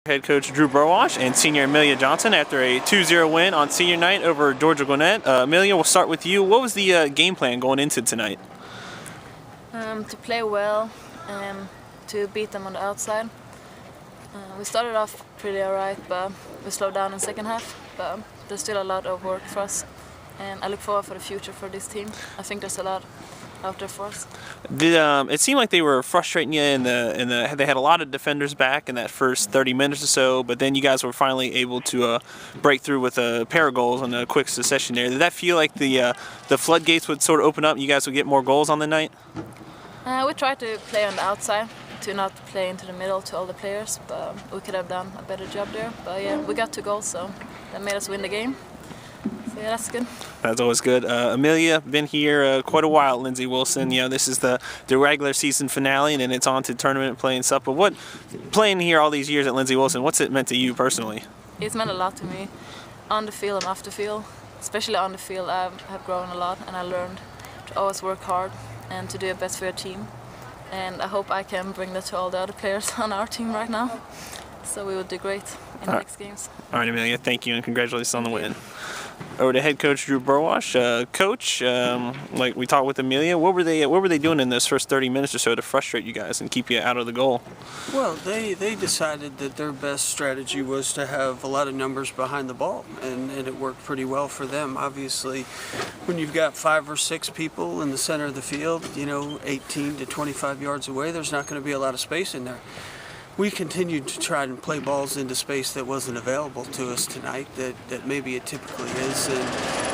Head coach Drew Burwash and senior Emilia Jonsson after a 2-0 win on senior night over Georgia Gwinnett. Emilia, we'll start with you. What was the game plan going into tonight? To play well and to beat them on the outside. We started off pretty alright, but we slowed down in the second half. But there's still a lot of work for us, and I look forward for the future for this team. I think there's a lot out there for us. It seemed like they were frustrating you they had a lot of defenders back in that first 30 minutes or so, but then you guys were finally able to break through with a pair of goals in a quick succession there. Did that feel like the floodgates would sort of open up and you guys would get more goals on the night? We tried to play on the outside, to not play into the middle to all the players, but we could have done a better job there. But yeah, we got 2 goals, so that made us win the game. So yeah, that's good. That's always good. Emilia, been here quite a while. Lindsey Wilson, this is the regular season finale, and then it's on to tournament play and stuff. But what, playing here all these years at Lindsey Wilson, what's it meant to you personally? It's meant a lot to me, on the field and off the field. Especially on the field, I have grown a lot, and I learned to always work hard and to do your best for your team. And I hope I can bring that to all the other players on our team right now. So we will do great in the next games. All right, Emilia, thank you, and congratulations on the win. Over to head coach Drew Burwash. Coach, like we talked with Emilia, what were they doing in those first 30 minutes or so to frustrate you guys and keep you out of the goal? Well, they decided that their best strategy was to have a lot of numbers behind the ball, and it worked pretty well for them. Obviously, when you've got 5 or 6 people in the center of the field, 18 to 25 yards away, there's not going to be a lot of space in there. We continued to try and play balls into space that wasn't available to us tonight that maybe it typically is. And,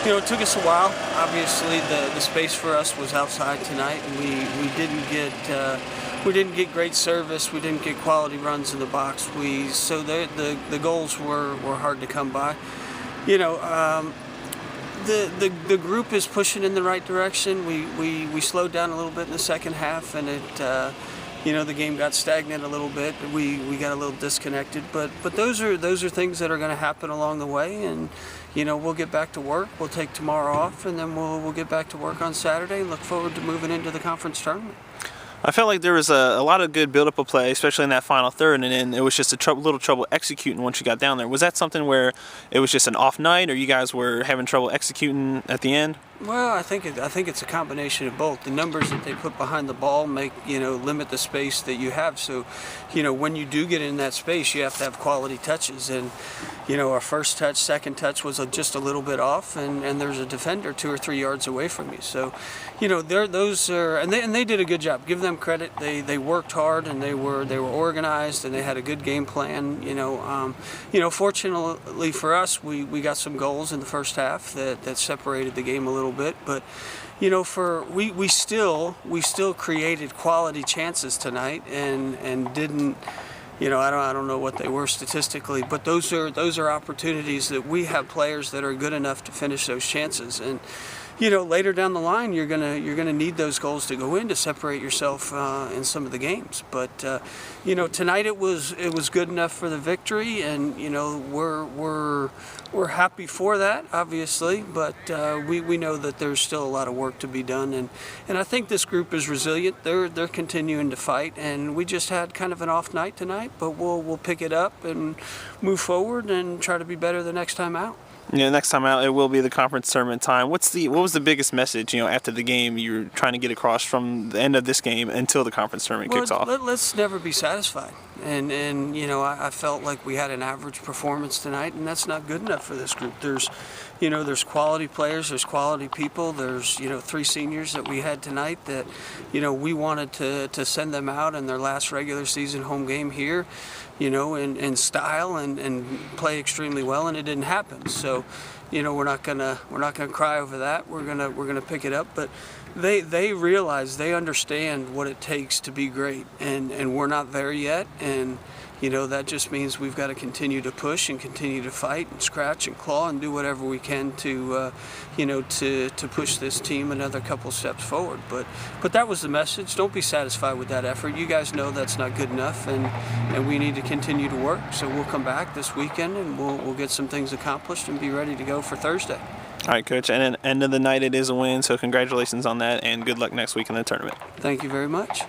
it took us a while. Obviously, the space for us was outside tonight, and we didn't get great service. We didn't get quality runs in the box. So the goals were hard to come by. The group is pushing in the right direction. We slowed down a little bit in the second half, and the game got stagnant a little bit. We got a little disconnected, but those are things that are going to happen along the way, and we'll get back to work. We'll take tomorrow off, and then we'll get back to work on Saturday and look forward to moving into the conference tournament. I felt like there was a lot of good build-up of play, especially in that final third, and then it was just little trouble executing once you got down there. Was that something where it was just an off night, or you guys were having trouble executing at the end? Well, I think it's a combination of both. The numbers that they put behind the ball limit the space that you have. So, when you do get in that space, you have to have quality touches. And, our first touch, second touch was just a little bit off, and there's a defender 2 or 3 yards away from you. So, they did a good job. Give them credit. They worked hard, and they were organized, and they had a good game plan. Fortunately for us, we got some goals in the first half that separated the game a little bit, but we still created quality chances tonight and didn't. I don't know what they were statistically, but those are opportunities that we have players that are good enough to finish those chances. And later down the line, you're gonna need those goals to go in to separate yourself in some of the games. But tonight it was good enough for the victory, and we're happy for that, obviously. But we know that there's still a lot of work to be done, and I think this group is resilient. They're continuing to fight, and we just had kind of an off night tonight. But we'll pick it up and move forward and try to be better the next time out. Next time out, it will be the conference tournament time. What was the biggest message, after the game you're trying to get across from the end of this game until the conference tournament kicks off? Let's never be satisfied. And I felt like we had an average performance tonight, and that's not good enough for this group. There's quality players, there's quality people. There's 3 seniors that we had tonight that we wanted to send them out in their last regular season home game here, in style and play extremely well, and it didn't happen. So, we're not gonna cry over that. We're gonna pick it up, but they realize, they understand what it takes to be great, and we're not there yet, and that just means we've got to continue to push and continue to fight and scratch and claw and do whatever we can to push this team another couple steps forward. But that was the message. Don't be satisfied with that effort. You guys know that's not good enough, and we need to continue to work. So we'll come back this weekend, and we'll get some things accomplished and be ready to go for Thursday. All right, Coach, and at the end of the night, it is a win, so congratulations on that, and good luck next week in the tournament. Thank you very much.